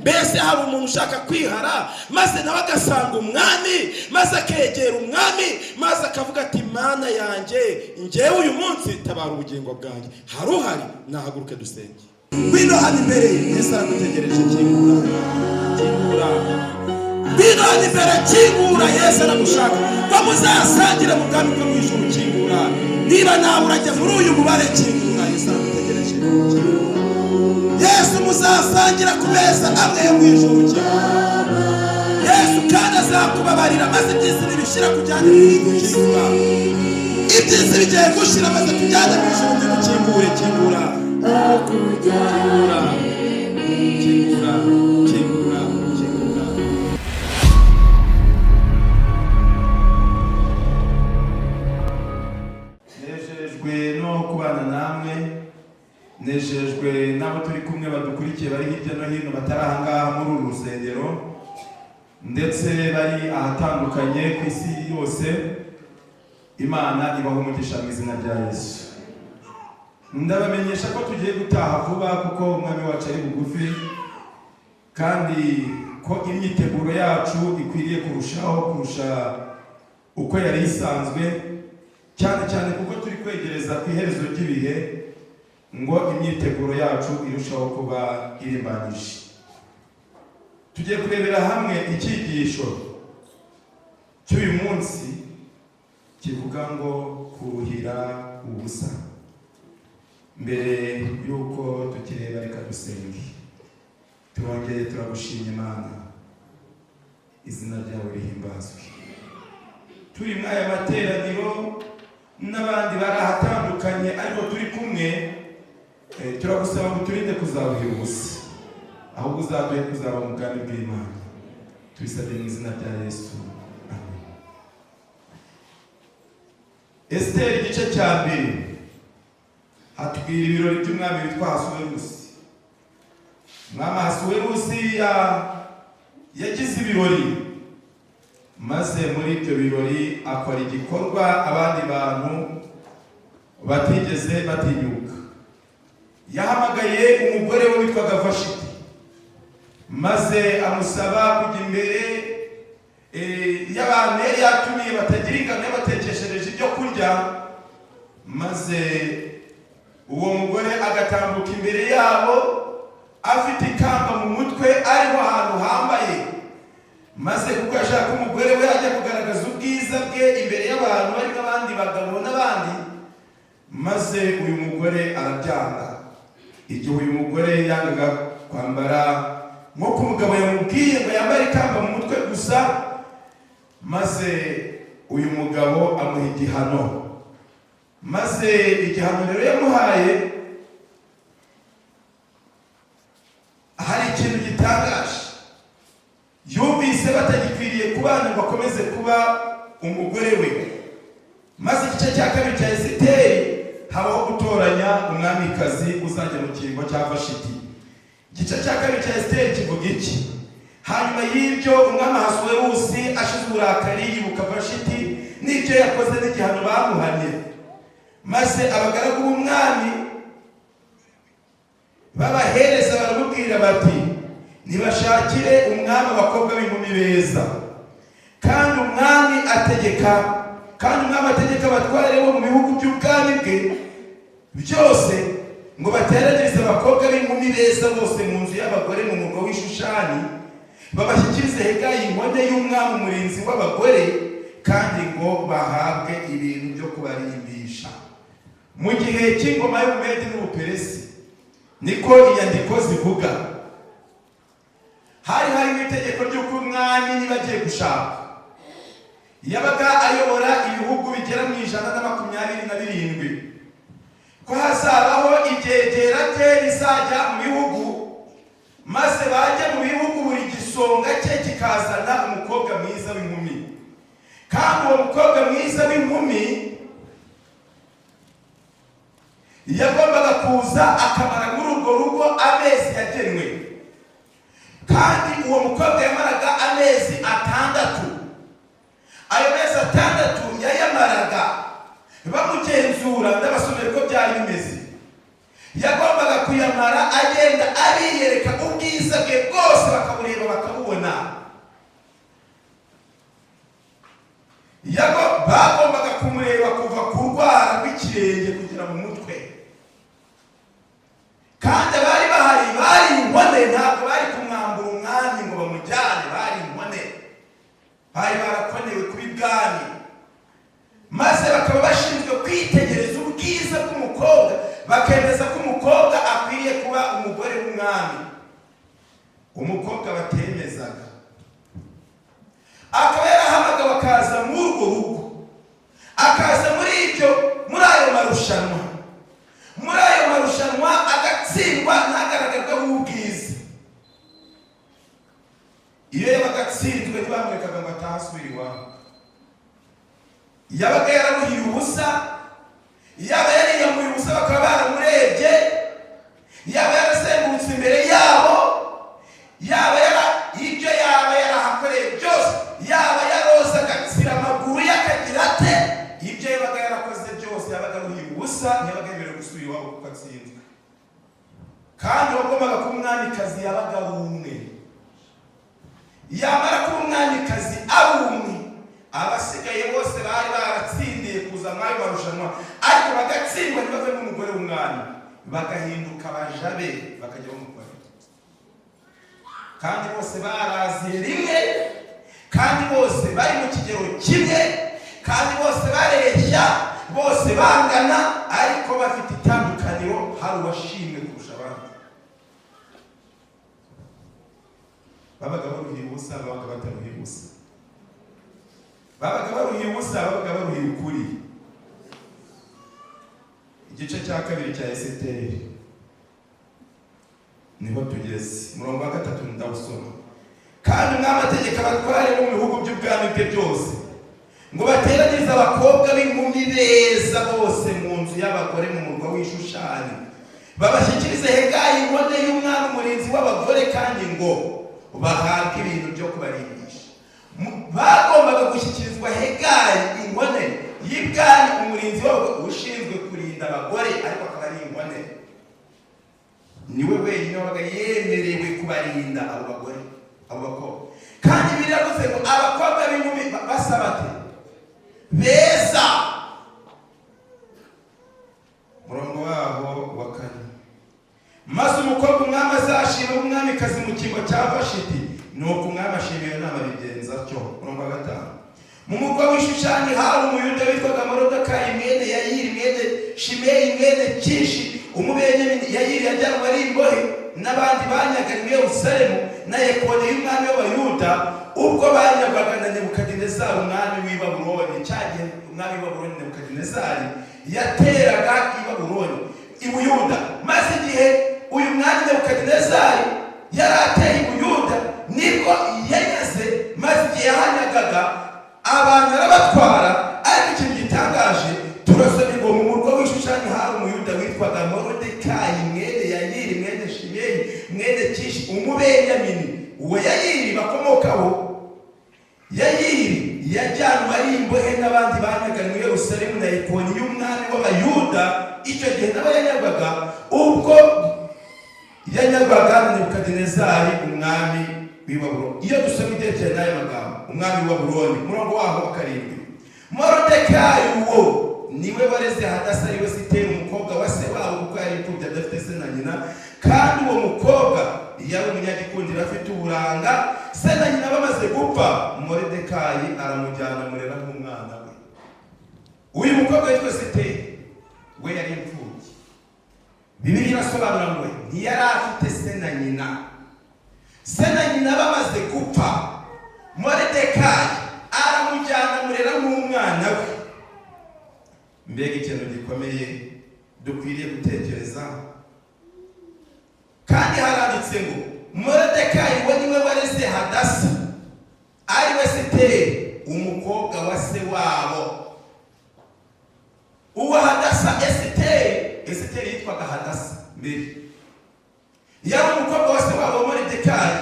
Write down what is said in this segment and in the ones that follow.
mbese hari umuntu ushaka kwihara maze nawe agasanga umwami, maze akegera umwami, maze akavuga ati mana yanjye njyewe uyu munsi tabara ubugingo bwanjye, hari uhari? Nahaguruke dusenge. Ngwino hano imbere, Yesu aragutegereje. Kingura, kingura. Ngwino hano imbere, kingura. Yesu aragushaka ko muzasangire mu bwami bwo mu ijuru. Kingura. Niba nawe urajya muri uyu mubare, kingura. Yesu aragutegereje. Yesu muzasangira ku meza amwe yo mu ijuru. Yesu kandi azakubabarira maze iby'isi nibishira kujyana mu ijuru. Kingura. Iby'isi bigiye gushira maze tujyane mu ijuru. Kingure, kingura. Kingura, kingura, kingura, kingura. Nejejwe no kubana namwe, nejejwe n'abo turi kumwe badukurikiye bari hirya no hino batari ahangaha muri uru rusengero ndetse bari ahatandukanye ku isi yose. Imana ibaha umugisha mu izina rya Yesu. Ndabamenyesha ko tugiye gutaha vuba kuko umwami wacu ari bugufi, kandi ko imyiteguro yacu ikwiriye kurusha uko yari isanzwe, cyane cyane kuko turi kwegereza ku iherezo ry'ibihe, ngo imyiteguro yacu irushaho kuba irimbanije. Tugiye kurebera hamwe icyigisho cy'uyu munsi kivuga ngo kuruhira ubusa. Mbere yuko tukireba reka dusenge. Turongeye turagushimye Imana, izina ryawe rihimbazwe. Turi muri aya materaniro n'abandi bari ahatandukanye ariko turi kumwe, turagusaba ngo turinde kuzaruhira ubusa, ahubwo uzaduhe kuzaba mu bwami bw'Imana. Tubisabye mu izina rya Yesu, amen. Esiteri igice cya mbere hatubwira ibirori by'umwami witwa Ahasuwerusi. Umwami Ahasuwerusi yagize ibirori, maze muri ibyo birori akora igikorwa abandi bantu batigeze batinyuka. Yahamagaye umugore we witwaga Vashiti, maze amusaba kujya imbere y'abantu yari yatumiye batagira ingano yabatekeshereje ibyo kurya, maze uwo mugore agatambuka imbere yabo afite ikamba mu mutwe ariho ahantu hambaye, maze kuko ashaka umugore we ajya kugaragaza ubwiza bwe imbere y'abantu bari n'abandi bagabo n'abandi, maze uyu mugore arabyanga. Igihe uyu mugore yangaga kwambara nk'uko umugabo yamubwiye ngo yambare ikamba mu mutwe gusa, maze uyu mugabo amuha igihano. Maze igihano rero yamuhaye, hari ikintu gitangaje. Yumvise batagikwiriye kubana ngo akomeze kuba umugore we, maze igice cya kabiri cya Esiteri habaho gutoranya umwamikazi uzajya mu kiringo cya Vashiti. Igice cya kabiri cya Esiteri kivuga iki? Hanyuma y'ibyo umwami Ahasuwerusi ashize uburakari yibuka Vashiti n'ibyo yakoze n'igihano bamuhanye, maze abagaragu b'umwami babahereza baramubwira bati nibashakire umwami abakobwa b'inkumi beza, kandi umwami ategeka abatware bo mu bihugu by'ubwami bwe byose ngo bateranyirize abakobwa b'inkumi beza bose mu nzu y'abagore mu murwa w'i Shushani, babashyikirize Hegayi inkone y'umwami umurinzi w'abagore, kandi ngo bahabwe ibintu byo kubarimbisha. Mu gihe cy'ingoma y'Ubumedi n'Ubuperesi niko inyandiko zivuga. Hari itegeko ry'uko umwami niba agiye gushaka yabaga ayobora ibihugu bigera mu 127, ko hazabaho ibyegera bye bizajya mu bihugu, maze bajya mu bihugu buri gisonga cye kikazana umukobwa mwiza w'inkumi, kandi uwo mukobwa mwiza w'inkumi yagombaga kuza akamara muri urwo rugo amezi yagenwe, kandi uwo mukobwa yamaraga amezi 6. Ayo mezi 6 yayamaraga bamugenzura, ndabasomera ko byari bimeze. Yagombaga kuyamara akamara agenda abiyereka ubwiza bwe bwose bakabureba bakabubona. Yago bagombaga kumureba kuva ku rwara rw'ikirenge kugera mu mutwe, kandi bari bahari, bari inkone, ntabwo bari kumwambura umwami ngo bamujyane, bari inkone, bari barakonewe kuba ibwami, maze bakaba bashinzwe kwitegereza ubwiza bw'umukobwa, bakemeza ko umukobwa akwiriye kuba umugore w'umwami. Umukobwa batemezaga akaba yarahamagawe akaza muri urwo rugo, akaza muri ayo marushanwa, muri ayo marushanwa agatsindwa ntagaragarweho ubwiza. Iyo yabaga atsinzwe ntibamurekaga ngo atahasubira iwabo, yabaga yararuhiye ubusa, yaba yariyambuye ubusa bakaba baramurebye, yaba yarazengurutse imbere yabo, yaba ibyo yaba yarahakoreye byose, yaba yaroza agatsira amaguru y'akagira ate, ibyo yabaga yarakoze byose yabaga aruhiye ubusa, ntiyabaga yemerewe gusubira iwabo kuko atsinzwe. Kandi wagombaga kuba umwamikazi yabaga ari umwe, yamara kuba umwamikazi ari umwe, abasigaye bose bari baratsindiye kuza muri ayo marushanwa, ariko bagatsindwa ntibave n'umugore w'umwami, bagahinduka abajabe bakajya bamukora. Kandi bose baraziye rimwe, kandi bose bari mu kigero kimwe, kandi bose bareshya, bose bangana, ariko bafite itandukaniro, hari uwashimwe kurusha abandi. Babaga baruhiye ubusa, babaga bataruhiye ubusa, babaga baruhiye ubusa, babaga baruhiye ukuri. Igice cya kabiri cya Esiteri niho tugeze, umurongo wa 3 ndawusoma. Kandi umwami ategeka abatware bo mu bihugu by'ubwami bwe byose ngo bateranyirize abakobwa b'inkumi beza bose mu nzu y'abagore mu murwa w'Ishushani, babashyikirize Hegayi inkone y'umwami umurinzi w'abagore, kandi ngo bahabwe ibintu byo kubarindisha. Bagombaga gushyikirizwa Hegayi inkone y'ibwami umurinzi w'abagore ushinzwe kurinda abagore, ariko akaba ari inkone, niwe wenyine wabaga yemerewe kubarinda abo bagore, abo bakobwa. Kandi biravuze ngo abakobwa b'inkumi basa bate? Beza. Murongo wabo wa 4. Maze umukobwa umwami azashima umwamikazi mu cyimbo cya Vashiti, nuko umwami ashimiye inama bigenza cyo. Murongo wa 5. Mu murwa w'Ishushani hari umuyuda witwaga Morodekayi mwene Yayiri mwene Shimeyi mwene Kishi Umubenyamini. Yayiri yajyanwe ari imbohe n'abandi banyaganiwe i Yerusalemu na Yekoni y'umwami w'Abayuda ubwo banyagwaga na Nebukadinezari umwami w'i Babuloni. Cyagihe umwami w'i Babuloni Nebukadinezari yateraga i Babuloni i Buyuda, maze igihe uyu mwami Nebukadinezari yari ateye i Buyuda nibwo yageze, maze igihe yahanyagaga abantu arabatwara. Ariko ikintu gitangaje, turasoma ngo mu murwa w'Ishushani hari umuyuda witwaga Morodekayi mwene Yayiri mwene Shimeyi mwene Kishi Umubenyamini. Uwo Yayiri bakomokaho, Yayiri yajyanwe ari imbohe n'abandi banyaganiwe i Yerusalemu na Yekoni y'umwami w'Abayuda. Icyo gihe nabo yanyagwaga, ubwo yanyagwaga na Nebukadinezari umwami w'i Babuloni. Iyo dusoma ibyerekeye n'ayo magambo, umwami w'i Babuloni, umurongo waho wa 7. Morodekayi uwo niwe wareze Hadasa ariwe Esiteri umukobwa wa se wabo, kuko yari imfubyi adafite se na nyina. Kandi uwo mukobwa yari umunyagikundiro afite uburanga. Se na nyina bamaze gupfa, Morodekayi aramujyana amurera nk'umwana we. Uyu mukobwa witwa Esiteri we yari imfubyi. Bibiliya irasobanura ngo ntiyari afite se na nyina. Se na nyina bamaze gupfa, Morodekayi aramujyana amurera nk'umwana we. Mbega ikintu gikomeye dukwiriye gutekereza. Kandi haranditse ngo Morodekayi we niwe wareze Hadasa ariwe Esiteri umukobwa wa se wabo. Uwo Hadasa Esiteri yitwaga Hadasa mbere, yari umukobwa wa se wabo Morodekayi.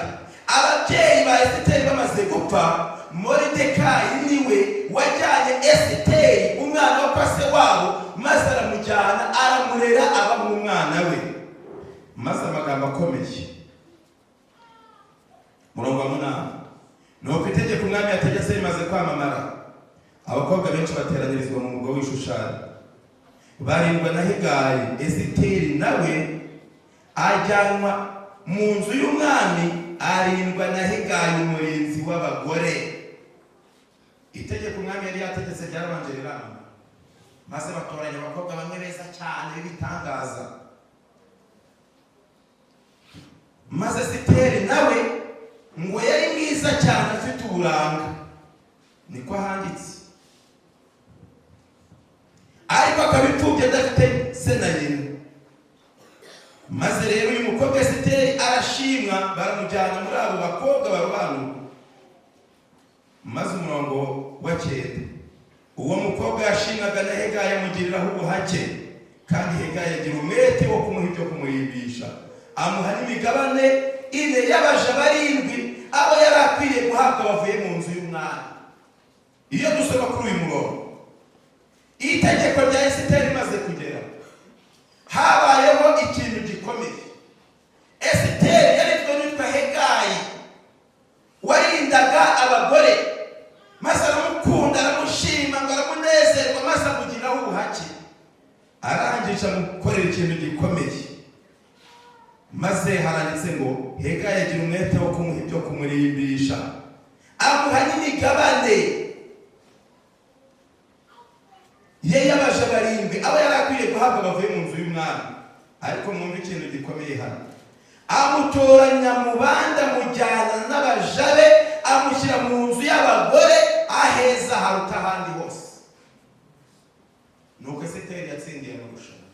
Ababyeyi ba Esiteri bamaze gupfa, Morodekayi niwe wajyanye Esiteri umwana wa se wabo, maze aramujyana aramurera aba nk'umwana we. amagambo akomeye. Murongo wa 8. Nuko itegeko umwami yategetse rimaze kwamamara, abakobwa benshi bateranyirizwa mu murwa w'Ishushani, barindwa na Hegayi. Esiteri nawe ajyanwa mu nzu y'umwami, arindwa na Hegayi umurinzi w'abagore. Itegeko umwami yari yategetse ryarabanje riramba, maze batoranya abakobwa bamwe beza cyane b'ibitangaza. Maze Esiteri nawe ngo yari mwiza cyane afite uburanga, niko handitse, ariko akabipfubya adafite se na nyina. Maze rero uyu mukobwa Esiteri arashimwa, baramujyana muri abo bakobwa barobanurwa. Maze umurongo wa 9, uwo mukobwa yashimwaga na Hegayi amugiriraho ubuhake, kandi Hegayi agira umwete wo kumuha ibyo kumurimbisha, amuha n'imigabane 4 y'abaja 7 abo yari akwiriye guhabwa bavuye mu nzu y'umwami. Iyo dusoma kuri uyu murongo, itegeko rya Esiteri rimaze kugera, habayeho ikintu gikomeye. Esiteri yaritwe n'uwitwa Hegayi warindaga abagore, maze aramukunda, aramushima, aramunezerwa, maze amugiraho ubuhake. Arangije amukorera ikintu gikomeye, maze haranditse ngo Hegayi agira umwete wo kumuha ibyo kumurimbisha, amuha n'imigabane ye y'abaja 7 abo yari akwiriye guhabwa bavuye mu nzu y'umwami. Ariko mwumva ikintu gikomeye hano, amutoranya mu bandi, amujyana n'abaja be, amushyira mu nzu y'abagore, aheza haruta ahandi hose. Nuko Esiteri yatsindiye amarushanwa,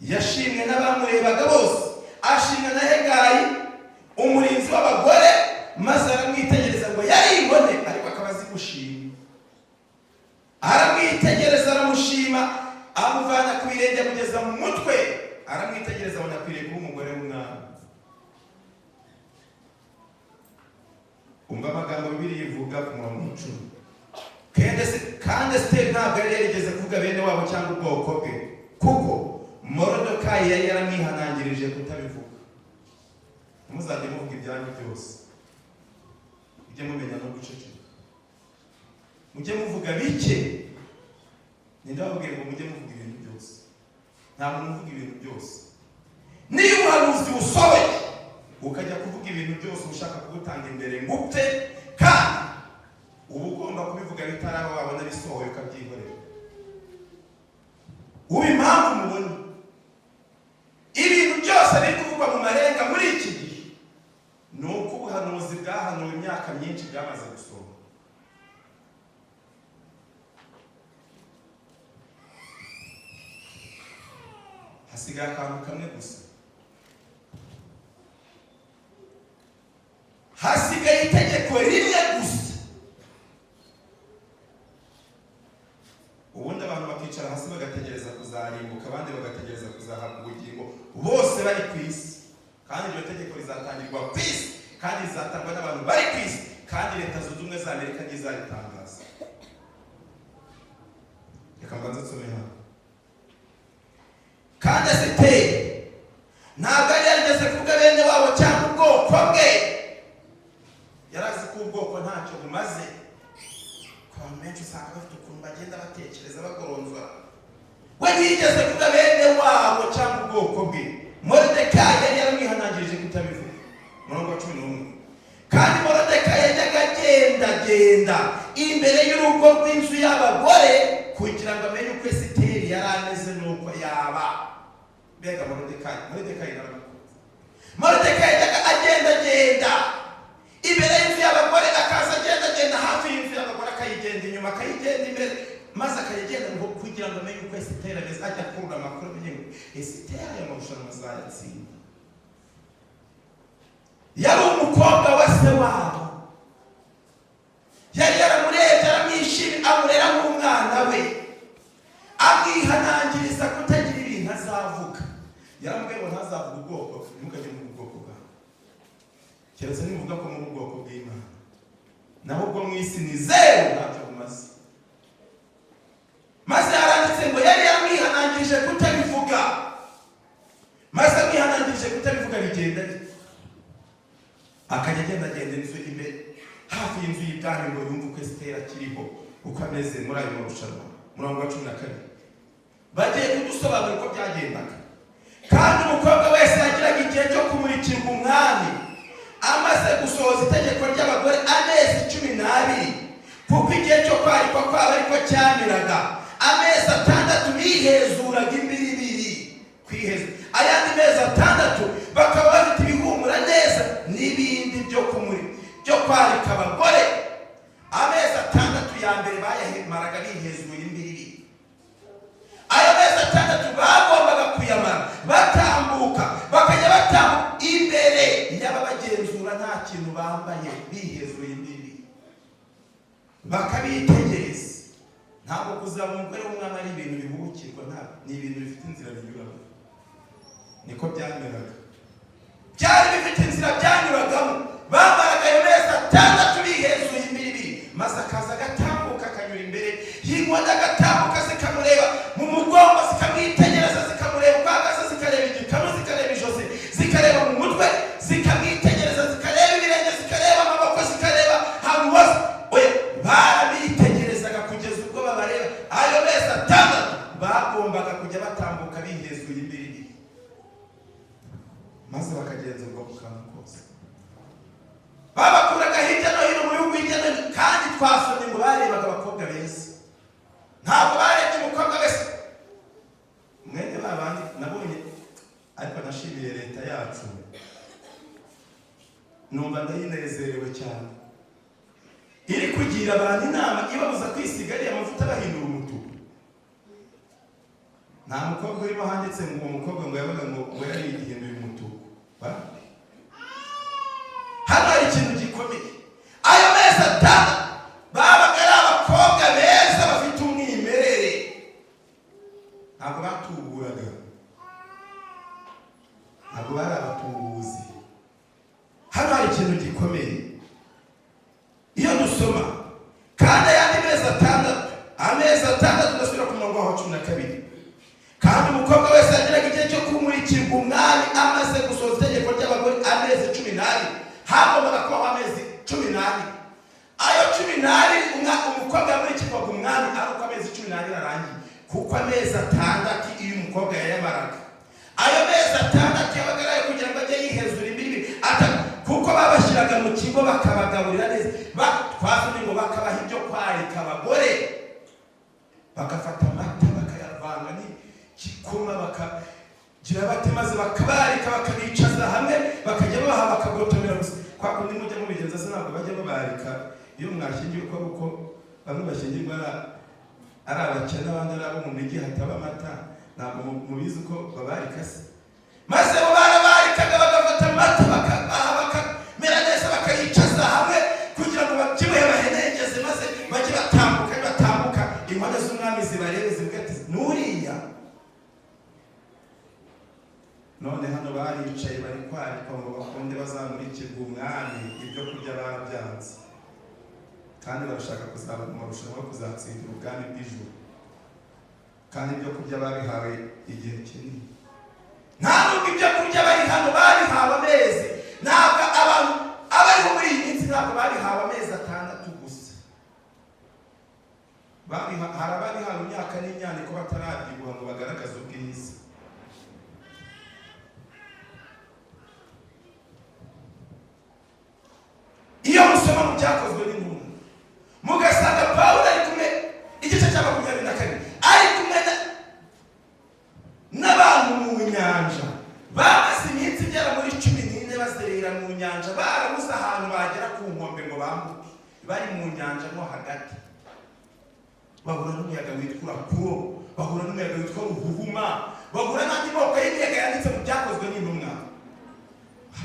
yashimwe n'abamurebaga bose, ashimwe na Hegayi umurinzi w'abagore, maze aramwitegereza ngo yaribone, ariko akaba azi gushima. Aramwitegereza, aramushima, amuvana ku birenge amugeza mu mutwe, aramwitegereza abona akwiriye kuba umugore w'umwami. Umva amagambo Bibiliya ivuga ku murongo 10. Kandi Esiteri ntabwo yari yarigeze kuvuga bene wabo cyangwa ubwoko bwe, kuko Moridekayi yari yaramwihanangirije kutabivuga. Muzajye muvuga ibyanyu byose, mujye mumenya no guceceka, mujye muvuga bike. Ndababwira ngo mujye muvuga ibintu byose, ntabwo muvuga ibintu byose. Niba uhanuzi usohoye ukajya kuvuga ibintu byose ushaka kugutanga imbere ngupfe, kandi uba ugomba kubivuga bitaraho wabona bisohoye ukabyihorera. Ubu impamvu mubona ibintu byose biri kuvugwa mu marenga muri iki gihe, ni uko ubuhanuzi bwahanuwe imyaka myinshi bwamaze gusohoka. Hasigaye akantu kamwe gusa, hasigaye itegeko rimwe gusa. Ubundi abantu bakicara hasi bagategereza kuzarimbuka, abandi bagategereza kuzahabwa ubugingo, bose bari ku isi. Kandi iryo tegeko rizatangirwa ku isi, kandi rizatangwa n'abantu bari ku isi, kandi Leta Zunze Ubumwe za Amerika ntizaritangaza. Reka mbanze nsome hano. Kandi Esiteri ntabwo yari yarigeze kuvuga bene wabo cyangwa ubwoko bwe, yari azi ko ubwoko ntacyo bumaze. Abantu benshi usanga bafite ukuntu bagenda batekereza bagoronzwa. We ntiyigeze kuvuga bene wabo cyangwa ubwoko bwe. Moridekayi yari yaramwihanangirije kutabivuga. Murongo wa 11. Kandi Moridekayi yajyaga agenda imbere y'urugo rw'inzu y'abagore, kugira ngo amenye uko Esiteri yari ameze n'uko yaba. Mbega Moridekayi naramukunze. Moridekayi yajyaga agenda imbere y'inzu y'abagore, akaza agenda hafi y'inzu y'abagore, akayigenda inyuma, akayigenda imbere, maze akayigenda ngo kugira ngo amenye uko Esiteri ameze, ajya kurura amakuru amenye ngo Esiteri aya marushanwa azayatsinda. Yari umukobwa wa se wabo, yari yaramurebye, aramwishimira, amurera nk'umwana we, amwihanangiriza kutagira ibintu azavuga. Yaramubwiye ngo ntazavuga ubwoko, ntukajye mu bwoko bwawe, keretse nimuvuga ko muri ubwoko bw'Imana, naho ubwo mu isi ni zero, ntacyo bumaze. Maze yaranditse ngo yari yaramwihanangirije kutabivuga, maze amwihanangirije akajya agenda inzu imbere hafi y'inzu y'ibwami ngo yumve uko Esiteri akiriho uko ameze muri ayo marushanwa. Murongo wa 12 bagiye kudusobanura uko byagendaga. Kandi umukobwa wese yagiraga igihe cyo kumurikirwa umwami amaze gusohoza itegeko ry'abagore amezi 12, kuko igihe cyo kwarikwa kwabo ariko cyamiraga. Amezi 6 bihezuraga imbiribiri kwiheza, ayandi mezi 6 bakaba bafite ibihumura neza n'ibindi byo kwarika abagore. Amezi 6 ya mbere bayamaraga bihezuye imbiribiri. Ayo mezi 6 bagombaga kuyamara batambuka, bakajya batambuka imbere y'ababagenzura nta kintu bambaye bihezuye imbiribiri, bakabitegereza. Ntabwo kuzaba umugore w'umwami ari ibintu bihubukirwa, ni ibintu bifite inzira binyuramo. Niko byameraga, byari bifite inzira byanyuragamo. Bambaraga ayo mezi 6 bihezuye imbiribiri, maze akaza agatambuka akanyura imbere y'inkono, agatambuka zikamureba mu mugongo, zikamwitegereza, zikamureba uko ahagaze, zikareba igikanu, zikareba ijosi, zikareba mu mutwe, zikamwitegereza, zikareba ibirenge, zikareba amaboko, zikareba ahantu hose. Barabitegerezaga kugeza ubwo babareba. Ayo mezi 6 bagombaga kujya batambuka bihezuye imbiribiri, maze bakagenza ubwo bukantu kose. Babakuraga hirya no hino mu bihugu hirya no hino, kandi twasomye ngo barebaga abakobwa beza. Ntabwo barebye umukobwa wese. Mwene babandi nabonye, ariko nashimiye leta yacu, numva ndayinezerewe cyane, iri kugira abantu inama ibabuza kwisiga ariya mavuta bahindura umutuku. Nta mukobwa urimo handitse ngo uwo mukobwa ngo yabaga ngo yari yihinduye umutuku. Hano hari ikintu gikomeye. Ayo mezi 6 babaga ari abakobwa beza bafite umwimerere, ntabwo batuburaga, ntabwo bari abatubuzi. Hano hari ikintu gikomeye. Iyo dusoma kandi ayandi mezi 6, amezi 6 dusubira ku murongo wa 12. Kandi umukobwa wese yagiraga igihe cyo kumurikirwa umwami amaze gusohoza itegeko ry'abagore amezi 12. Hagombaga kubaho amezi 12. Ayo 12 umukobwa yamurikirwaga umwami ari uko amezi 12 arangiye, kuko amezi 6 iyo umukobwa yayamaraga. Ayo mezi 6 yabaga ari kugira ngo ajye yihezura imbiribiri, kuko babashyiraga mu kigo bakabagaburira neza. Twasomye ngo bakabaha ibyo kwarika abagore, bagafata amata bakayavanga n'igikoma, bakagira bate, maze bakabarika, bakabicaza hamwe, bakajya babaha bakagotomera gusa. Kwa kundi mujya mubigenza se ntabwo bajya babarika iyo mwashyingiye, uko bamwe bashyingirwa ari abakene, abandi ari abo mu mijyi hataba amata. Ntabwo mubizi uko babarika se. Maze bo barabarikaga, bagafata amata bakabaha, bakamera neza, bakayicaza hamwe kugira ngo babyibuhe bahenengeze, maze bajye batambuka inkono z'umwami zibarebe, zivuga ati nuriya. None hano baricaye bari kwarikwa ngo bakunde bazamurikirwa umwami, ibyo kurya barabyanze, kandi barashaka kuzaba mu marushanwa yo kuzatsindira ubwami bw'ijuru, kandi ibyo kurya babihawe igihe kinini. Nta nubwo ibyo kurya bari hano babihawe amezi, ntabwo abantu abariho muri iyi minsi ntabwo babihawe amezi 6 gusa. Hari ababihawe imyaka n'imyaniko batarabyibuha ngo bagaragaze ubwiza. Iyo musoma mu byakozwe n'intumwa, mugasanga Pawulo ari kumwe, igice cya 22, ari kumwe n'abantu mu nyanja, bamaze iminsi igera muri 14 bazerera mu nyanja, barabuze ahantu bagera ku nkombe ngo bambuke. Bari mu nyanja mo hagati, bahura n'umuyaga witwa Kuro, bahura n'umuyaga witwa Ruhuhuma, bahura n'andi moko y'imiyaga yanditse mu byakozwe n'intumwa.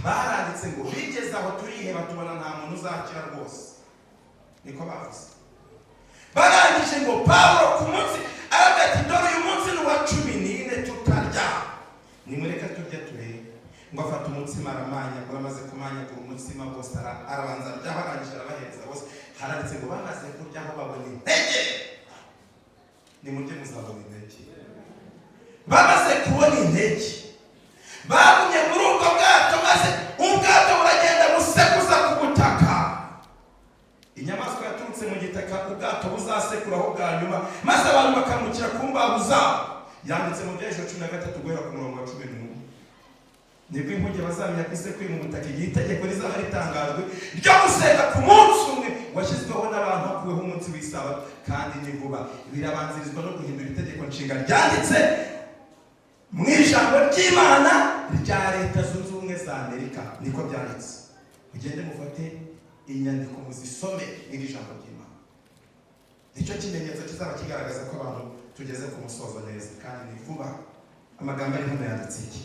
Baranditse ngo bigeze aho turiheba, tubona nta muntu uzakira rwose. Niko bavuze. Barangije ngo Pawulo ku munsi aravuga ati dore uyu munsi ni wa 14 tutarya, nimureka turya turebe. Ngo afata umutsima aramanya, ngo amaze kumanyagura umutsima bose arabanza arya, barangije arabahereza bose. Haranditse ngo bamaze kurya aho babona intege, nimurye muzabona intege. Bamaze kubona intege, bagumye muri ubwo bwato, maze ubwato buragenda busekuza kubabuza. Yanditse mu Byahishuwe 13 guhera ku murongo wa 11. Nibwo inkuge bazamenya ko isekuye mu butaka igihe itegeko rizaba ritangajwe ryo gusenga ku munsi umwe washyizweho n'abantu hakuweho umunsi w'isabato, kandi ni vuba. Birabanzirizwa no guhindura itegeko nshinga ryanditse mu ijambo ry'Imana rya Leta Zunze Ubumwe za Amerika. Niko byanditse. Mugende mufate inyandiko muzisome n'iri jambo ry'Imana. Nicyo kimenyetso kizaba kigaragaza ko abantu tugeze ku musozo neza, kandi ni vuba. Amagambo ari hano yanditse iki?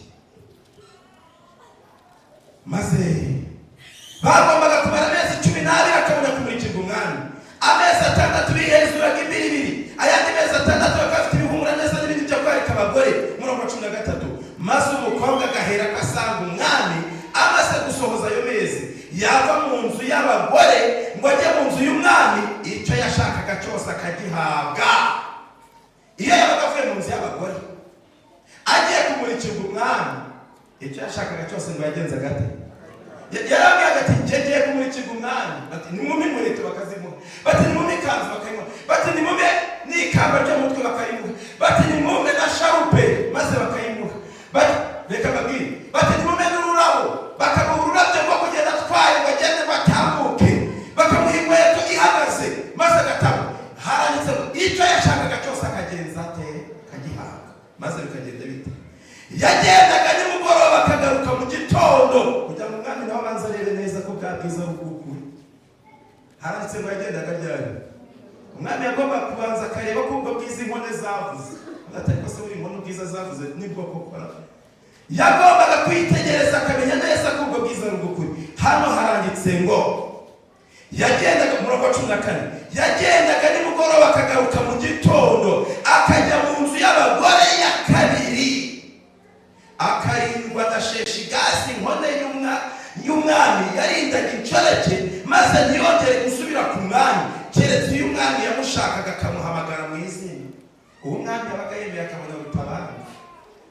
Maze bagombaga kumara amezi 12 akabona kumurikirwa umwami. Amezi 6 bihezuraga imbiribiri, ayandi mezi 6 bakafite ibihumura neza n'ibindi byo kwarika abagore. Murongo 13. Maze umukobwa agahera kasanga umwami amaze gusohoza ayo mezi, yava mu nzu y'abagore ngo ajye mu nzu y'umwami, icyo yashakaga cyose akagihabwa. Iyo yabaga avuye mu nzu y'abagore agiye kumurikirwa umwami, icyo yashakaga cyose ngo yagenza gate. Yarabwiye ati ngiye kumurikirwa umwami. Bati nimumpe inkweto bakazimuha, bati nimumpe ikanzu bakayimuha, bati nimumpe n'ikamba ryo mutwe bakayimuha, bati nimumpe na sharupe maze bakayimuha, bati reka babwire, bati nimumpe n'ururabo bakamuha ururabyo rwo kugenda atwaye ngo agende batambuke, bakamuha inkweto ihagaze maze agatambuka. Haranditse icyo yashakaga cyose akagenza ate akagihabwa. Maze bikagenda bite? Yagendaga nimugoroba akagaruka mu gitondo kugira ngo umwami nawe abanza arebe neza ko bwabwiza bw'ukuri. Haranditse ngo yagendaga ryari? Umwami yagomba kubanza akareba ko ubwo bwiza inkone zavuze. Atariko se uri inkono bwiza zavuze nibwo koko. Yagombaga kwitegereza akamenya neza ko ubwo bwiza ari bw'ukuri. Hano haranditse ngo yagendaga mu murongo wa 14, yagendaga nimugoroba akagaruka mu gitondo akajya mu nzu y'abagore ya kabiri, akarindwa na Sheshigazi inkone y'umwami yarindaga inshoreke, maze ntiyongere gusubira ku mwami keretse iyo umwami yamushakaga akamuhamagara mu izina. Uwo mwami yabaga yemeye akabona gutabara,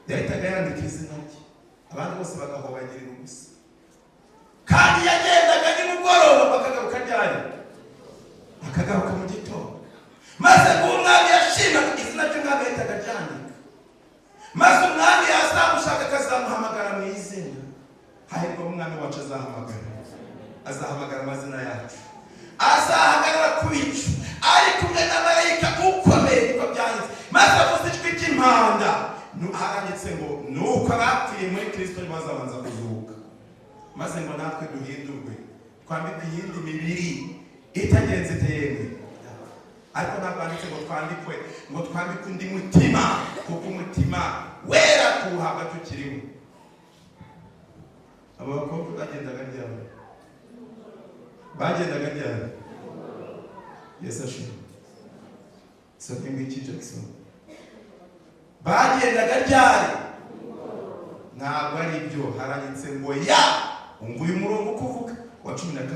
yahitaga yandika izina rye, abandi bose bagahobagirira ubusa. Kandi yagendaga nimugoroba bakagaruka ryari? Akagaruka mu gitondo. Maze umwami yashimaga izina ry'umwami yahitaga ryandika, maze umwami yazamushaka akazamuhamagara mu izina. Hahirwa umwami wacu azahamagara amazina yacu, azahagarara ku bicu ari kumwe na marayika ukomeye. Niko byanditse. Maze avuze ijwi ry'impanda, haranditse ngo nuko abapfiriye muri Kristo bazabanza kuzuka, maze ngo natwe duhindurwe twambikwe iyindi mibiri itagenze iteyemwe. Ariko ntabwo handitse ngo twambikwe undi mutima, kuko umutima wera tuwuhabwa tukiriho. Abo bakobwa bagendaga ryari? Yesu ashimwe. Soke ngiki Jackson. Bagendaga ryari? Ntabwo ari byo. Haranditse ngo ya umva uyu murongo kuvuga wa 14.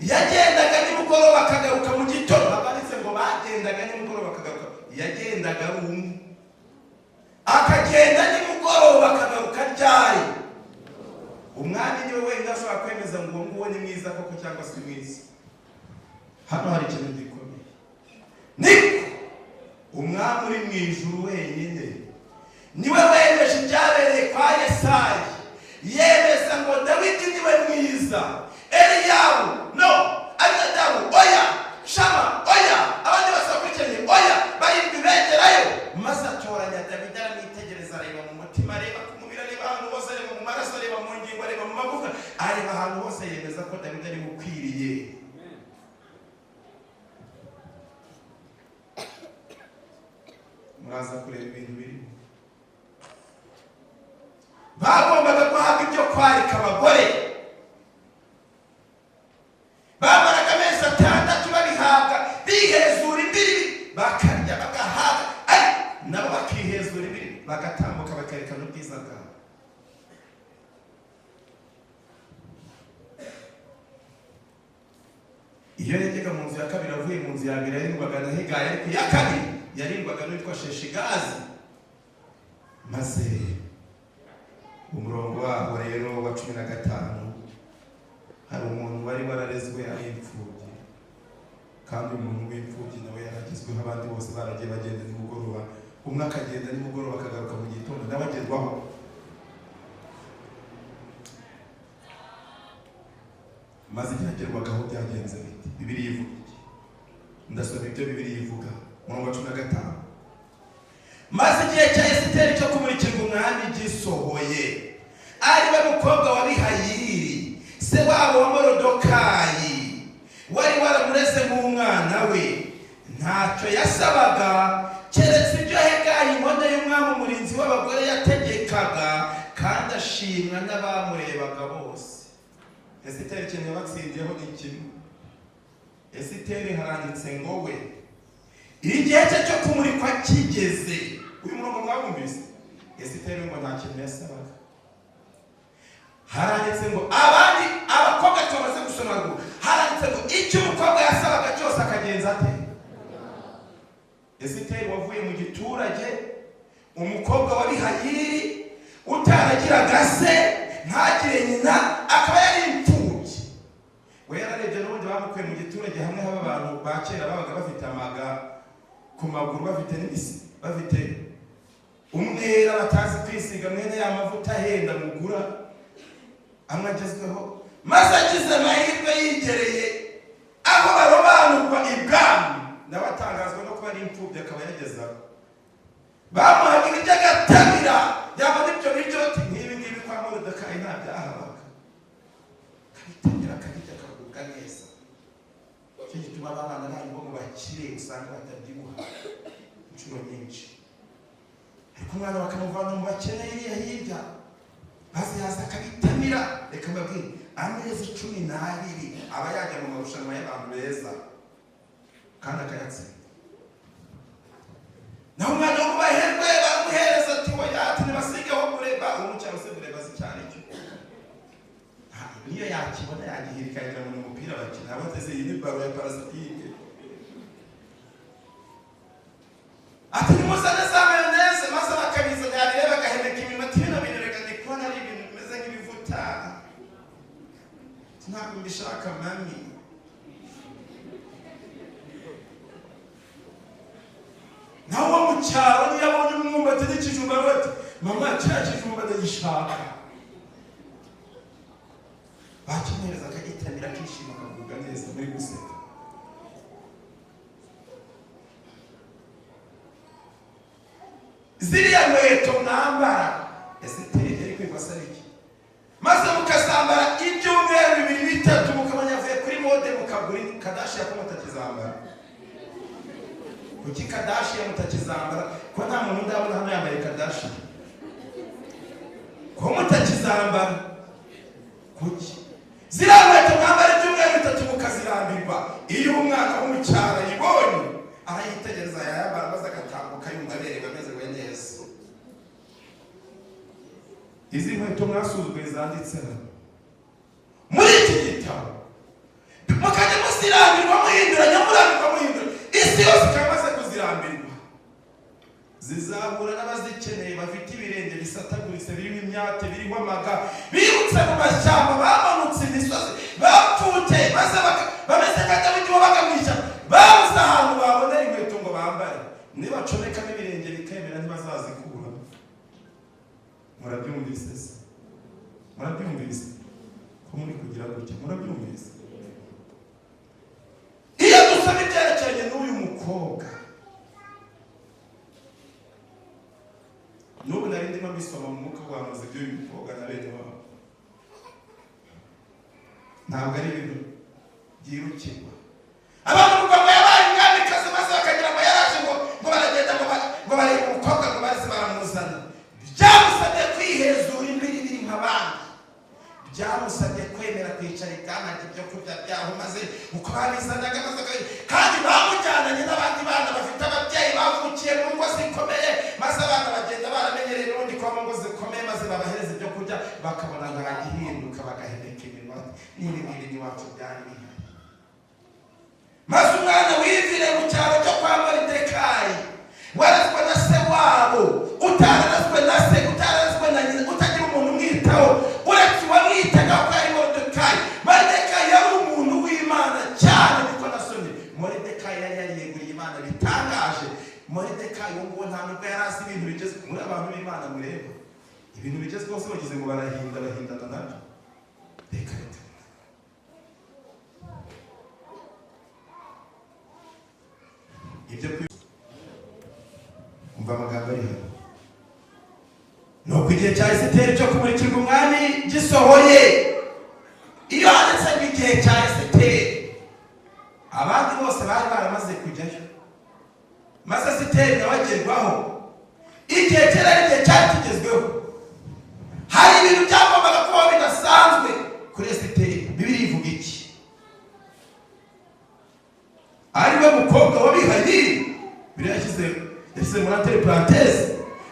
Yagendaga nimugoroba akagaruka mu gitondo. Handitse ngo bagendaga nimugoroba akagaruka. Yagendaga akagenda nimugoroba akagaruka ryari? Umwami niwe wenyine ashobora kwemeza ngo nguwo ni mwiza koko cyangwa si mwiza. Hano hari ikintu gikomeye. Niko umwami uri mu ijuru wenyine niwe wemeje ibyabereye kwa Yesayi, yemeza ngo Dawidi niwe mwiza, Eliyabu no, Abinadabu oya, Shama oya, abandi bose bakurikiranye oya, barindwi begerayo. Maze atoranya Dawidi aramwitegereza, areba mu mutima, areba ku mubiri, areba ahantu hose, areba mu maraso, areba mu ngingo, areba mu magufa, areba ahantu hose, yemeza ko Dawidi ari bukwiriye. Muraza kureba ibintu biri. Bagombaga guhabwa ibyo kwarika abagore. Bamaraga amezi 6 babihabwa, bihezura imbiri, bakarya bagahaga, nabo bakihezura imbiri, bagatambuka bakerekana ubwiza bwabo. Iyo yajyaga mu nzu ya kabiri avuye mu nzu ya mbere yarindwaga na Hegayi, ariko iya kabiri yarindwaga n'uwitwa Sheshigazi. Maze umurongo waho rero wa 15, hari umuntu wari wararezwe ari imfubyi, kandi umuntu w'imfubyi nawe yaragizweho abandi bose baragiye bagenda nimugoroba umwe akagenda nimugoroba akagaruka mu gitondo nawe agerwaho. Maze byagerwagaho byagenze bite? Bibiliya ivuga iki? Ndasoma ibyo Bibiliya ivuga umurongo wa 15. Maze igihe cya Esiteri cyo kumurikirwa umwami gisohoye, ari we mukobwa wa Bihayiri se wabo wa Morodokayi wari waramureze nk'umwana we, ntacyo yasabaga keretse ibyo Hegayi inkono y'umwami umurinzi w'abagore yategekaga, kandi ashimwa n'abamurebaga bose. Esiteri ikintu yabatsindiyeho ni kimwe. Esiteri haranditse ngo we igihe cye cyo kumurikwa kigeze. Uyu murongo mwabumvise? Esiteri ngo nta kintu yasabaga. Haranditse ngo abandi abakobwa tumaze gusoma ngo haranditse ngo icyo umukobwa yasabaga cyose akagenza ate. Esiteri wavuye mu giturage, umukobwa wa Bihayiri utaragiraga se, ntagire nyina, akaba yari imfubyi. We yararebye n'ubundi bamukuye mu giturage hamwe haba abantu ba kera babaga bafite amaga ku maguru, bafite n'ibisi, bafite umwera batazi kwisiga mwene y'amavuta ahenda mugura amwe agezweho. Maze agize amahirwe yigereye aho barobanurwa ibwami, n'abatangazwa no kuba ari imfubyi akaba yagezaho. Bamuhaga ibiryo agatamira, yabona ibyo biryo ati nk'ibi ngibi kwa Moridekayi nta byahabaga, akabitamira akabirya akagubwa neza. Icyo gituma abana babo ngo bakire usanga batabyibuha inshuro nyinshi. Ariko umwana bakamuvana mu bakene iriya hirya, maze yaza akabitamira. Reka mbabwire, amezi 12 aba yajya mu marushanwa y'abantu beza kandi akayatsinda. Naho umwana wo baherwe bamuhereza ati oya ati nibasigeho kureba umucyaro se kureba cyane cyo. Niyo yakibona yagihirika ikagira mu mupira bakina abateze iyi baro ya parasitike. Ati nimuzane za mayoneze maze bakabiza yarire bagahemeka iminota bino bintu reka ndikubona ari ibintu bimeze nk'ibivuta. Ntabwo mbishaka mami. Naho mu cyaro niyo abonye umwumbati n'ikijumba bati mama cya kijumba ndagishaka. Bakimereza akagitamira akishima akavuga neza muri guseka. Ziriya nkweto mwambara Esiteri yari kwibasa iki? Maze mukazambara ibyumweru 2-3 mukamanya avuye kuri mode mukagura Kardashian ko mutakizambara. Kuki Kardashian mutakizambara? Ko nta muntu ndabona hano yambaye Kardashian. Ko mutakizambara? Kuki? Ziriya nkweto mwambara ibyumweru 3 mukazirambirwa. Iyo umwana w'umucyara yibonye arayitegereza yayambara maze agatambuka yumva aberewe ameze neza. Izi nkweto mwasuzwe zanditseho muri iki gitabo, mukajya musirambirwa muhinduranya murambirwa muhindura. Isi yose ikamaze kuzirambirwa, zizahura n'abazikeneye bafite ibirenge bisataguritse birimo imyate biriho amaga, birutse mu mashyamba, bamanutse imisozi, bapfute maze bameze nka Dawidi wabaga mu ishyamba, babuze ahantu babonera inkweto ngo bambare. Nibacomekamo ibirenge bikemera ntibazazikura. Murabyumvise se? Murabyumvise ko muri kugira gutya? Murabyumvise? Iyo dusaba ibyerekeranye n'uyu mukobwa, n'ubu nari ndimo mbisoma mu mwuka wamaze iby'uyu mukobwa na bene wabo, ntabwo ari ibintu byirukirwa. Abantu mu Rwanda yabaye umwamikazi maze bakagira ngo yaraje ngo baragenda ngo barebe umukobwa ngo baze baramuzana. Byamusabye kwihezura imbiri nk'abandi, byamusabye kwemera kwicara ikamara ibyo kurya byaho maze uko babizanaga maze kandi bamujyananye n'abandi bana bafite ababyeyi bavukiye mu ngo zikomeye, maze abana bagenda baramenyereye n'ubundi ko mu ngo zikomeye maze babahereza ibyo kurya bakabona ntagihinduka bagahemeka iminwa n'ibindi n'iwacu byari bihari. Maze umwana wivire mu cyaro cyo kwa Moridekayi warazwe na se wabo, utarazwe na se, utarazwe na nyina, utagira umuntu umwitaho uretse uwamwitaga ko ari Moridekayi. Moridekayi yari umuntu w'Imana cyane, niko nasomye. Moridekayi yari yariyeguriye Imana bitangaje, Moridekayi ngo nta nubwo yari azi ibintu bigeze muri abantu b'Imana mureba ibintu bigeze rwose bagize ngo bahindana nabyo. Reka reka ibyo umva amagambo ari hano. Nuko igihe cya Esiteri cyo kumurikirwa umwami gisohoye, iyo handitse ngo igihe cya Esiteri, abandi bose bari baramaze kujyayo, maze Esiteri nawe agerwaho. Igihe cyera ari igihe cyari kigezweho, hari ibintu byagombaga kubaho bidasanzwe kuri Esiteri. Bibiliya ivuga iki? Ariwe mukobwa w'Abihayili, Bibiliya yashyize muri anteri paranteze,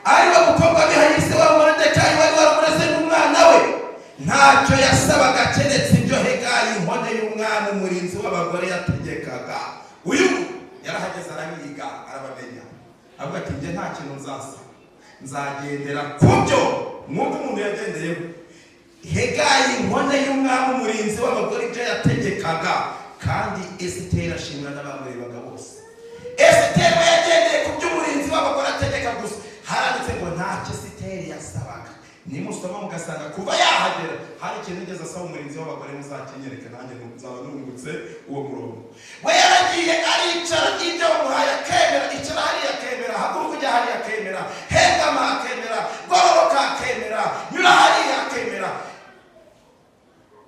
ariwe mukobwa w'Abihayili se wa Moridekayi wari waramureze n'umwana we, ntacyo yasabaga keretse ibyo Hegayi inkone y'umwami umurinzi w'abagore yategekaga. Uyu yarahageze arabiga arabamenya, avuga ati njye nta kintu nzasa, nzagendera ku byo mwumva umuntu yagendeyeho. Hegayi inkone y'umwami umurinzi w'abagore ibyo yategekaga, kandi Esiteri ashimira n'abamurebaga bose. Esiteri yagendeye ku by'umurinzi w'abagore ategeka gusa. Haranditse ngo ntacyo Esiteri yasabaga. Nimusoma mugasanga kuva yahagera hari ikintu yigeze asaba umurinzi w'abagore, muzakenyereke nanjye nzaba nungutse uwo murongo. We yaragiye aricara, ibyo bamuhaye akemera, icara hariya akemera, haguruka ujya hariya akemera, hegama akemera, gororoka akemera, nyura hariya akemera.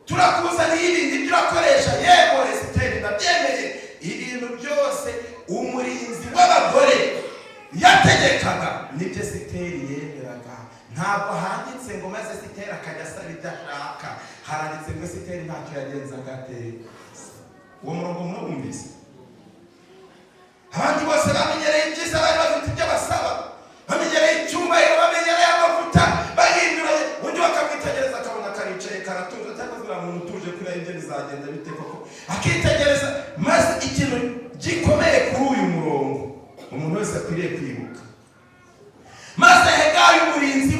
Turakuzaniye ibindi ibyo urakoresha, yego Esiteri ndabyemeye. Ibintu byose umurinzi w'abagore yategekaga nibyo Esiteri yemeraga. Ntabwo handitse ngo maze Esiteri akajya asaba ibyo ashaka, haranditse ngo Esiteri ntacyo yagenzaga ate. Uwo murongo mwumvise? Abandi bose bamenyereye ibyiza, bari bafite ibyo basaba, bamenyereye icyubahiro, bamenyereye amavuta, bahinduranye. Undi bakamwitegereza akabona karicaye karatuje, atakozwe umuntu utuje kuri ibyo bizagenda bite koko, akitegereza. Maze ikintu gikomeye kuri uyu murongo umuntu wese akwiriye kwibuka, maze Hegayi umurinzi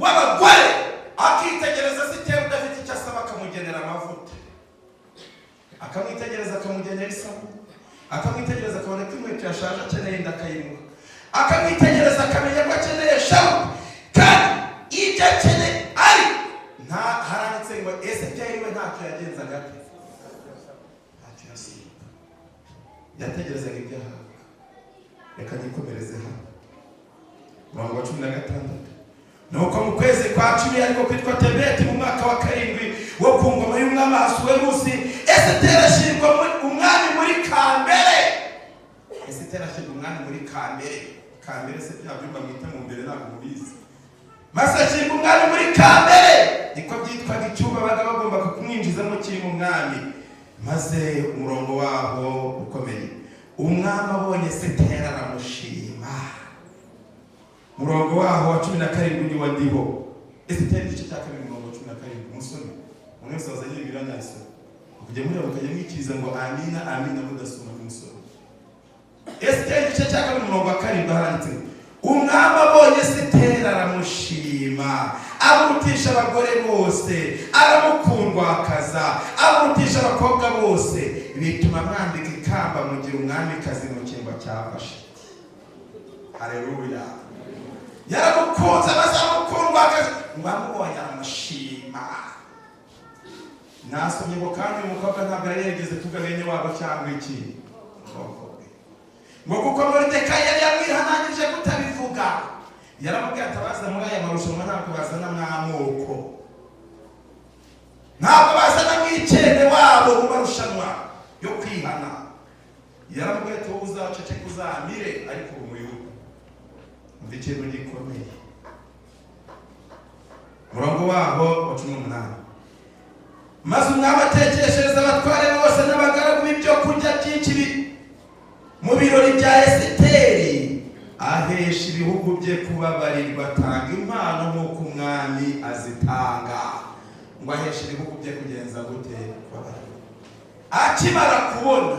w'abagore akitegereza Esiteri udafite icyo asaba, akamugenera amavuta, akamwitegereza akamugenera isabune, akamwitegereza akabona ko inkweto yashaje akeneye inda akayimuha, akamwitegereza akamenya ko akeneye shawu, kandi ibyo akeneye ari nta. Haranditse ngo Esiteri we ntacyo yagenzaga ate, ntacyo yasiba, yategerezaga ibyo ahawe. Reka nikomereze hano murongo wa 16. Nuko mu kwezi kwa 10 ariko kwitwa Tebeti mu mwaka wa 7 wo ku ngoma y'umwami Ahasuwerusi, Esiteri ashyirwa umwami muri Kambere. Esiteri ashyirwa umwami muri Kambere. Kambere se bya byumba mwita mu mbere ntabwo mubizi. Maze ashyirwa umwami muri Kambere, niko byitwaga icyumba baga bagomba kumwinjizamo kiri mu mwami. Maze umurongo wabo ukomeye, umwami abonye Esiteri aramushima. Murongo waho wa 17 ni wandiho. Esiteri igice cya 2 murongo wa 17 musome. Umunsi wazanye ibiranya isa. Kujya muri bakajya mwikiriza ngo amina amina mudasoma musome. Esiteri igice cya 2 murongo wa 7 haranditse, umwami abonye Esiteri aramushima, amurutisha abagore bose, aramukundwakaza, amurutisha abakobwa bose, bituma mwambika ikamba mugira umwamikazi mu cyimbo cyafashe. Haleluya. Yaramukunze bazamukundwakaza, bamubonye aramushima. Nasomye ngo kandi umukobwa ntabwo yari yageze tugabenye wabo cyangwa iki, ngo kuko Moridekayi yari yamwihanangije kutabivuga. Yaramubwiye atabaza muri aya marushanwa ntabwo bazana mwamoko, ntabwo bazana mw'ikende wabo mu marushanwa yo kwihana. Yaramubwiye ati wowe uzaceceka uzamire, ariko umuyuda umva ikintu gikomeye. Murongo waho wa 18. Maze umwami atekereshereza abatware bose n'abagaragu b'ibyo kurya byinshi mu birori bya Esiteri, ahesha ibihugu bye kubabarirwa, atanga impano nk'uko umwami azitanga. Ngo ahesha ibihugu bye kugenza gute? Kubabarirwa. Akimara kubona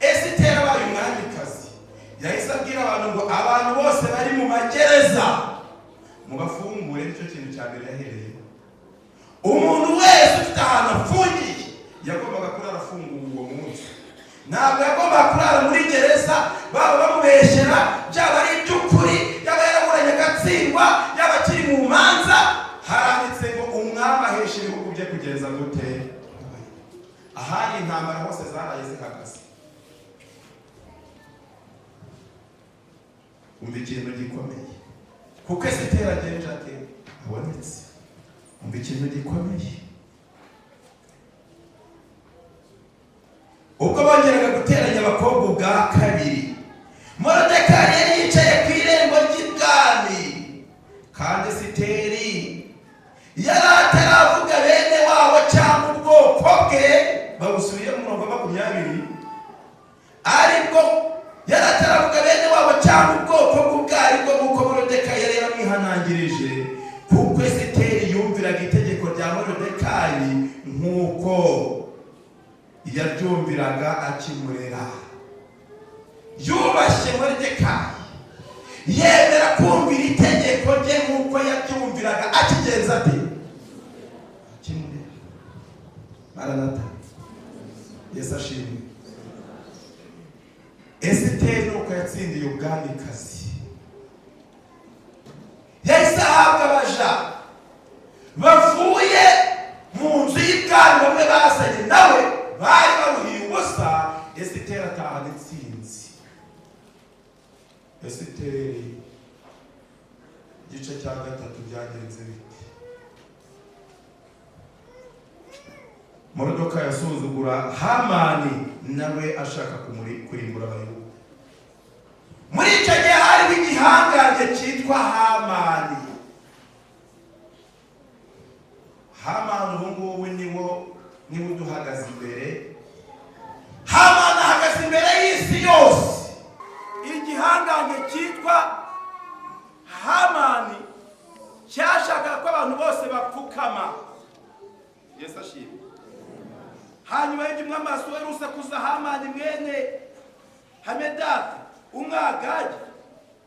Esiteri abaye umwamikazi, yahise abwira abantu ngo abantu bose bari mu magereza mubafungure. Nicyo kintu cya mbere yahereye. Umuntu wese ufite ahantu afungiye yagombaga kurara afunguwe uwo munsi. ntabwo yagomba kurara muri gereza baba bamubeshyera, byaba ari iby'ukuri, yaba yaraburanye agatsindwa, yaba akiri mu manza. Haranditse ngo umwami ahesha ibihugu bye kugeza gute? Ahari intambara hose zaraye zihagaze. Umva ikintu gikomeye, kuko Esiteri agenje ate abonetse. Umva ikintu gikomeye, ubwo bongeraga guteranya abakobwa ubwa kabiri, Moridekayi yari yicaye ku irembo ry'ibwami, kandi Esiteri yari ataravuga bene wabo cyangwa ubwoko bwe. Babusubiye mu murongo wa 20. Aribwo yari ataravuga bene wabo cyangwa ubwoko bwe, aribwo nk'uko Moridekayi yari yaramwihanangirije, kuko Esiteri yumviraga itegeko rya Moridekayi nk'uko yaryumviraga akimurera. Yubashye Moridekayi, yemera kumvira itegeko rye nk'uko yaryumviraga akigenza ate? Akimurera. Maranatha, Yesu ashimwe. Esiteri nuko yatsindiye ubwamikazi, yahise ahabwa abaja bavuye mu nzu y'ibwami, bamwe bazanye nawe bari baruhiye ubusa. Esiteri atahana intsinzi. Esiteri igice cya 3 byagenze bite? Moridekayi yasuzugura Hamani, nawe ashaka kurimbura Abayuda. Muri icyo gihe hariho igihangange cyitwa Hamani. Hamani ubu ngubu niwo uduhagaze imbere. Hamani ahagaze imbere y'isi yose. Igihangange cyitwa Hamani cyashakaga ko abantu bose bapfukama. Yesu ashimwe. Hanyuma y'umwami Ahasuwerusi usakuza Hamani mwene Hamedata umwagagi,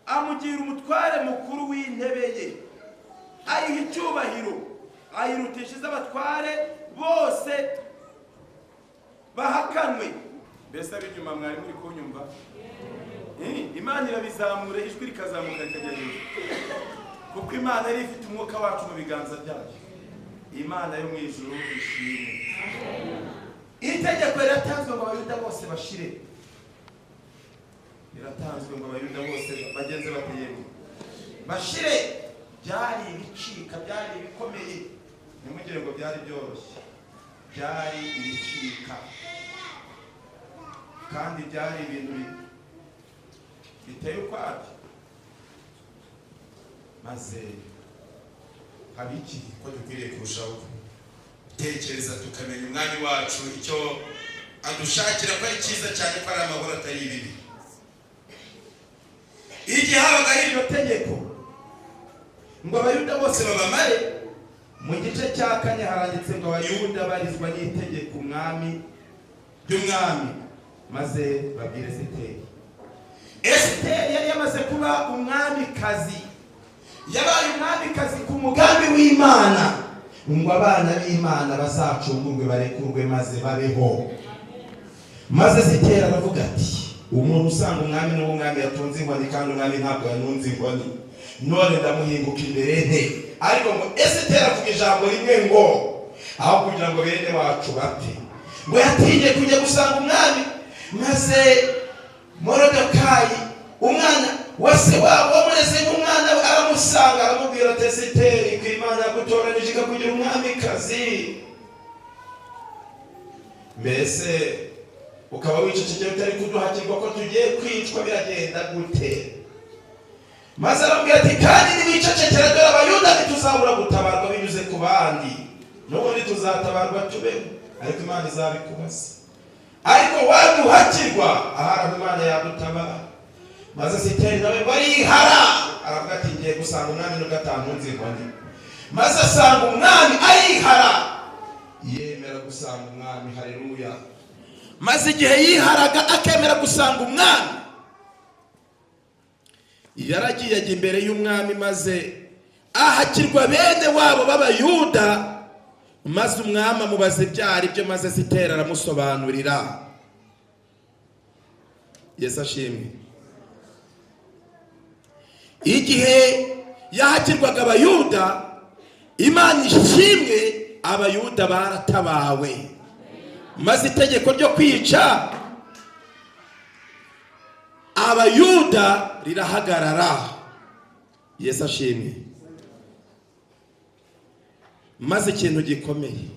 amugira umutware mukuru w'intebe ye, ayiha icyubahiro, ayirutisha iz'abatware bose bahakanwe. Mbese ab'inyuma mwari muri kunyumva? Imana irabizamura, ijwi rikazamuka rikajya hejuru, kuko Imana yari ifite umwuka wacu mu biganza byayo. Imana yo mu ijuru ishimwe. Itegeko riratanzwe ngo Abayuda bose bashire. Riratanzwe ngo Abayuda bose bagenze bateyemo bashire. Byari ibicika, byari ibikomeye. Nimugire ngo byari byoroshye, byari ibicika, kandi byari ibintu biteye ukwabyo. Maze hari iki ko dukwiriye kurushaho tekereza, tukamenya umwami wacu icyo adushakira, ko ari cyiza cyane, ko ari amahoro atari ibibi. Igihe habaga iryo tegeko ngo Abayuda bose babamare, mu gice cya 4 haranditse ngo Abayuda barizwa n'itegeko umwami ry'umwami, maze babwire Esiteri. Esiteri yari yamaze kuba umwamikazi, yabaye umwamikazi ku mugambi w'Imana, ngo abana b'Imana bazacungurwe, barekurwe, maze babeho. Maze Esiteri aravuga ati, umuntu usanga umwami n'umwami yatunze inkoni, kandi umwami ntabwo yanunze inkoni, none ndamuhinguka imbere nte? Ariko ngo Esiteri avuga ijambo rimwe ngo, aho kugira ngo bene wacu bapfe, ngo yatinye kujya gusanga umwami. Maze Moridekayi umwana wa se wabo wamureze nk'umwana, aramusanga aramubwira ati, Esiteri, ko Imana yagutoranije ikakugira umwamikazi, mbese ukaba wicecekeye utari kuduhakirwa ko tugiye kwicwa, biragenda gute? Maze aramubwira ati, kandi niwicecekera, dore Abayuda ntituzabura gutabarwa binyuze ku bandi, n'ubundi tuzatabarwa tubeho, ariko Imana izabikubaza. Ariko waduhakirwa, ahari Imana yadutabara. Maze Esiteri nawe barihara, aravuga ati, ngiye gusanga umwami n'ugatantunze inkoni. Maze asanga umwami arihara, yemera gusanga umwami. Haleluya. Maze igihe yiharaga akemera gusanga umwami, yaragiye ajya imbere y'umwami, maze ahakirwa bene wabo b'Abayuda. Maze umwami amubaza ibyo ari byo, maze Esiteri aramusobanurira. Yesu ashimwe. Igihe yahakirwaga abayuda, Imana ishimwe, abayuda baratabawe, maze itegeko ryo kwica abayuda rirahagarara. Yesu ashimwe. Maze ikintu gikomeye,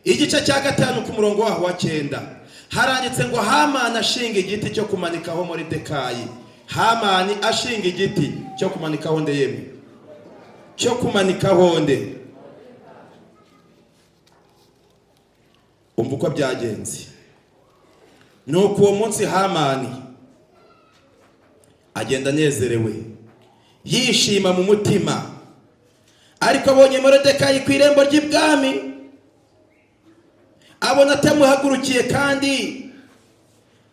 igice cya 5 ku murongo waho wa 9 haranditse ngo Hamani ashinga igiti cyo kumanikaho Moridekayi. Hamani ashinga igiti cyo kumanikaho nde yemwe? Cyo kumanikaho nde? Umva uko byagenze. Nuko uwo munsi Hamani agenda anezerewe, yishima mu mutima, ariko abonye Moridekayi ku irembo ry'ibwami, abona atamuhagurukiye kandi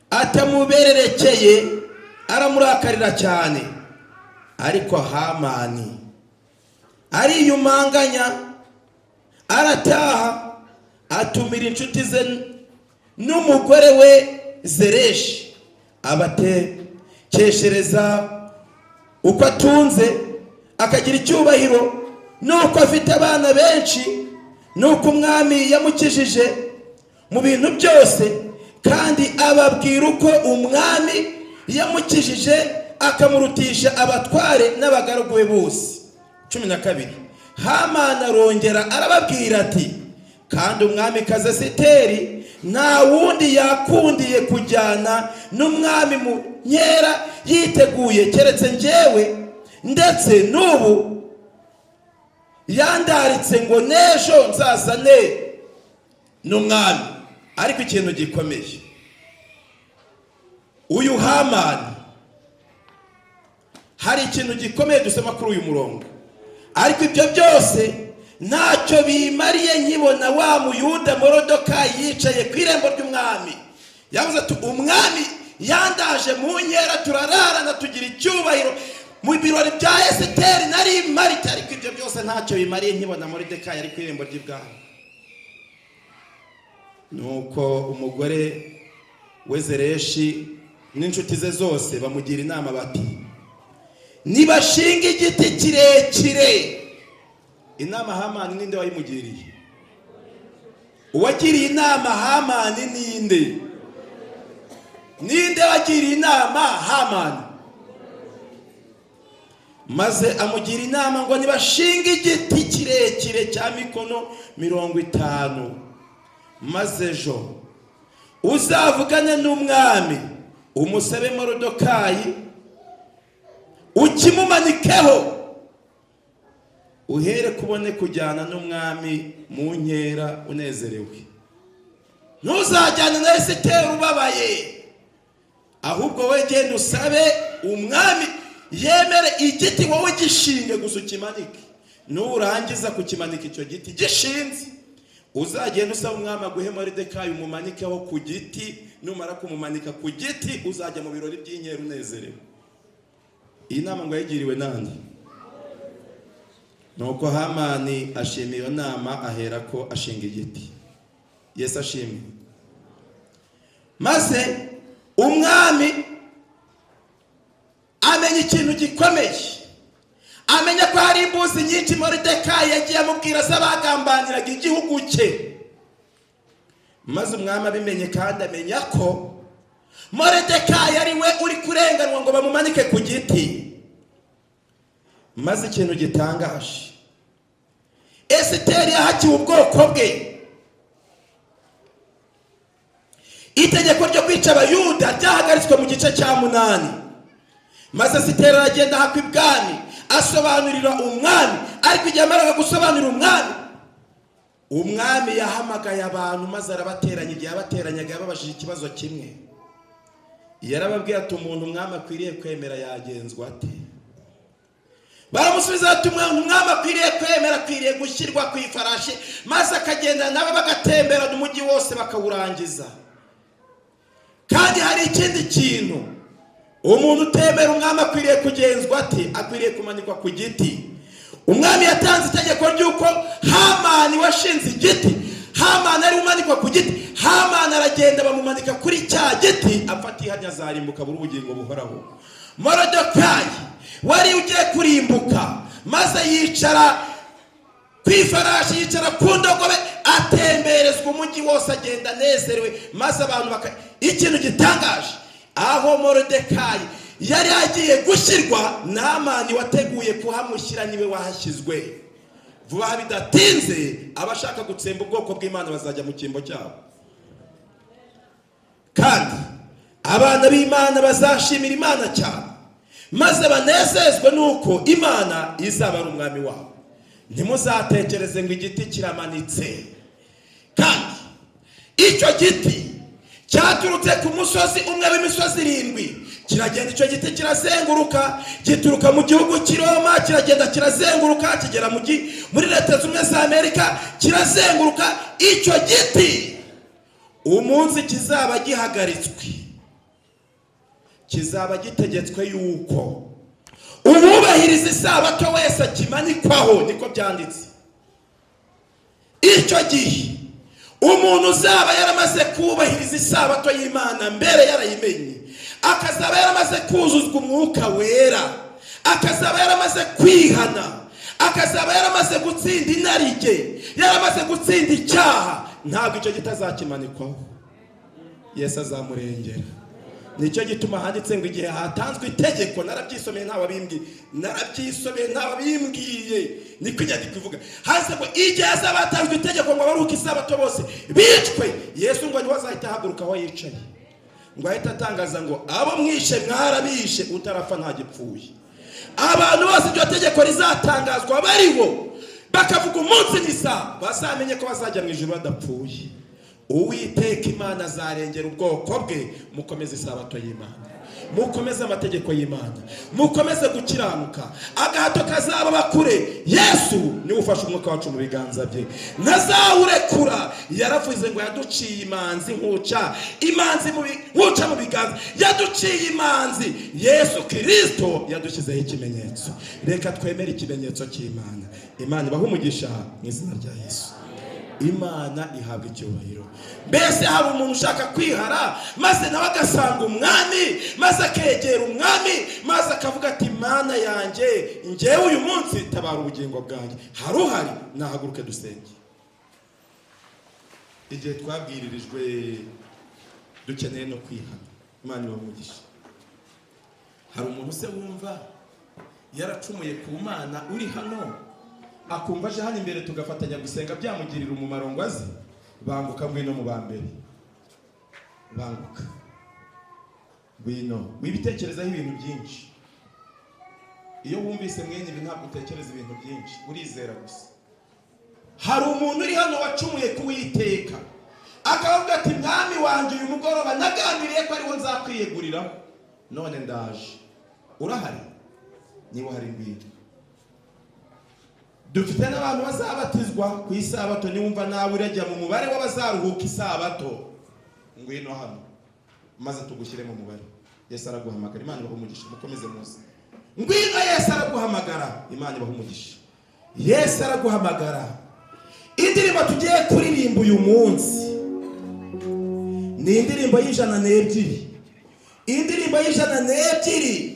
atamubererekeye, aramurakarira cyane. Ariko Hamani ariyumanganya, arataha, atumira inshuti ze n'umugore we Zereshi, abatekeshereza uko atunze, akagira icyubahiro, nuko afite abana benshi, nuko umwami yamukijije mu bintu byose, kandi ababwira uko umwami yamukijije akamurutisha abatware n'abagaragu be bose. 12. Hamani arongera arababwira ati, kandi umwami kazi Esiteri nta wundi yakundiye kujyana n'umwami mu nkera yiteguye keretse njyewe, ndetse n'ubu yandaritse ngo n'ejo nzazane n'umwami. Ariko ikintu gikomeye, uyu Hamani hari ikintu gikomeye dusoma kuri uyu murongo, ariko ibyo byose ntacyo bimariye nkibona wa muyuda Moridekayi yicaye ku irembo ry'umwami. Yavuze ati, umwami yandaje mu nkera, turararana, tugira icyubahiro mu birori bya Esiteri nari marite. Ariko ibyo byose ntacyo bimariye nkibona Moridekayi ari ku irembo ry'ibwami. Nuko umugore we Zereshi n'inshuti ze zose bamugira inama bati, nibashinga igiti kirekire. Inama Hamani ninde wayimugiriye? Uwagiriye inama Hamani ninde? Ninde wagiriye inama Hamani? Maze amugira inama ngo nibashinga igiti kirekire cya mikono 50, maze ejo uzavugane n'umwami, umusabe Moridekayi, ukimumanikeho, uhere kubone kujyana n'umwami mu nkera unezerewe. Ntuzajyana na Esiteri ubabaye, ahubwo we genda usabe umwami yemere igiti wowe gishinge gusa ukimanike. Nurangiza kukimanika icyo giti gishinze, uzagenda usaba umwami aguhe Moridekayi umumanikeho ku giti. Numara kumumanika ku giti, uzajya mu birori by'inkera unezerewe. Iyi nama ngo yagiriwe nande? Nuko Hamani ashima iyo nama, ahera ko ashinga igiti. Yesu ashimwe. Maze umwami amenya ikintu gikomeye, amenya ko hari imbuzi nyinshi Moridekayi yagiye amubwira z'abagambaniraga igihugu cye. Maze umwami abimenye kandi amenya ko Moridekayi ari we uri kurenganwa ngo bamumanike ku giti. Maze ikintu gitangaje, Esiteri yahakiwe ubwoko bwe. Itegeko ryo kwica abayuda ryahagaritswe mu gice cya 8. Maze Esiteri aragenda ahakwa ibwami, asobanurira umwami. Ariko igihe amaraga gusobanurira umwami yahamagaye abantu maze arabateranya. Igihe abateranyaga yababajije ikibazo kimwe. Yarababwiye ati, umuntu umwami akwiriye kwemera yagenzwa ate? Baramusubiza ati, umwami akwiriye kwemera, akwiriye gushyirwa ku ifarashi, maze akagenda nabo bagatembera umujyi wose bakawurangiza. Kandi hari ikindi kintu, umuntu utemera umwami akwiriye kugenzwa ate? Akwiriye kumanikwa ku giti. Umwami yatanze itegeko ry'uko Hamani washinze igiti, Hamani ari umanikwa ku giti. Hamani aragenda bamumanika kuri cya giti, apfa ihanya azarimbuka buri ubugingo buhoraho. Moridekayi wari ugiye kurimbuka, maze yicara ku ifarashi, yicara ku ndogobe, atemberezwa umujyi wose, agenda anezerewe, maze abantu ikintu gitangaje, aho Moridekayi yari agiye gushyirwa, Namani wateguye kuhamushyira niwe wahashyizwe. Vuba bidatinze abashaka gutsemba ubwoko bw'Imana bazajya mu cyimbo cyabo, kandi abana b'Imana bazashimira Imana cyane, maze banezezwe nuko Imana izaba ari umwami wabo. Ntimuzatekereze ngo igiti kiramanitse, kandi icyo giti cyaturutse ku musozi umwe w'imisozi 7. Kiragenda, icyo giti kirazenguruka, gituruka mu gihugu cy'Iroma, kiragenda kirazenguruka, kigera muri Leta Zunze za Amerika, kirazenguruka. Icyo giti umunsi kizaba gihagaritswe, kizaba gitegetswe yuko umubahiriza isabato wese kimanikwaho, niko byanditse. Icyo gihe umuntu uzaba yaramaze kubahiriza isabato y'Imana mbere yarayimenye, akazaba yaramaze kuzuzwa umwuka wera, akazaba yaramaze kwihana, akazaba yaramaze gutsinda inarijye, yaramaze gutsinda icyaha, ntabwo icyo gitazakimanikwaho. Yesu azamurengera. Nicyo gituma handitse ngo igihe hatanzwe itegeko, narabyisomeye ntawabimbwiye, niko inyandiko ivuga. Hanze ngo igihe hazaba hatanzwe itegeko ngo abaruhuka isabato bose bicwe, Yesu ngo niwe azahita ahaguruka aho yicaye, ngo ahita atangaza ngo abo mwishe mwarabishe, utarapfa ntagipfuye. Abantu bose iryo tegeko rizatangazwa bariho, bakavuga umunsi n'isaha, bazamenye ko bazajya mu ijuru badapfuye. Uwiteka Imana azarengera ubwoko bwe. Mukomeze isabato y'Imana, mukomeze amategeko y'Imana, mukomeze gukiranuka, agahato kazaba bakure. Yesu niwe ufashe umwuka wacu mu biganza bye, ntazawurekura. Yaravuze ngo yaduciye imanzi nkuca mu biganza, yaduciye imanzi. Yesu Kristo yadushyizeho ikimenyetso. Reka twemere ikimenyetso cy'Imana. Imana ibahe umugisha mu izina rya Yesu. Imana ihabwa icyubahiro. Mbese hari umuntu ushaka kwihara, maze nawe agasanga umwami, maze akegera umwami, maze akavuga ati Mana yanjye, njyewe uyu munsi tabara ubugingo bwanjye. Haruhari, nahaguruke dusenge. Igihe twabwiririjwe dukeneye no kwihana, Imana ibahe umugisha. Hari umuntu se wumva yaracumuye ku Mana uri hano, akumva aje hano imbere tugafatanya gusenga byamugirira umumaro ngo aze? Banguka ngwino mu bambere, banguka ngwino. Wibitekerezaho ibintu byinshi. Iyo wumvise mwene ibi ntabwo utekereza ibintu byinshi, urizera gusa. Hari umuntu uri hano wacumuye kuwiteka, akavuga ati Mwami wanjye uyu mugoroba nagambiriye ko ariwo nzakwiyeguriraho, none ndaje. Urahari? Niba hari ngwino. Dufite n'abantu bazabatizwa ku isabato. Niwumva nawe urajya mu mubare w'abazaruhuka isabato, ngwino hano maze tugushyire mu mubare. Yesu araguhamagara. Imana ibahe umugisha. Mukomeze muze. Ngwino, Yesu araguhamagara. Imana ibahe umugisha. Yesu araguhamagara. Indirimbo tugiye kuririmba uyu munsi ni indirimbo y'102. Indirimbo y'102,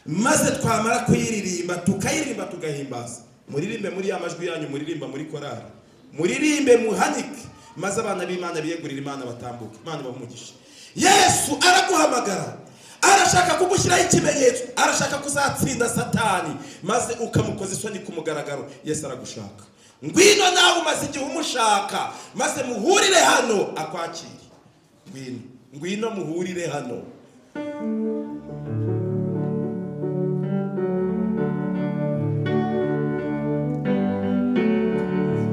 maze twamara kuyiririmba tukayiririmba tugahimbaza. Muririmbe muri amajwi yanyu, muririmba muri korari, muririmbe muhanike, maze abana b'Imana biyegurira Imana batambuke. Imana ibahe umugisha. Yesu araguhamagara, arashaka kugushyiraho ikimenyetso, arashaka kuzatsinda Satani maze ukamukoza isoni ku mugaragaro. Yesu aragushaka. Ngwino nawe umaze igihe umushaka, maze muhurire hano akwakire. Ngwino muhurire hano.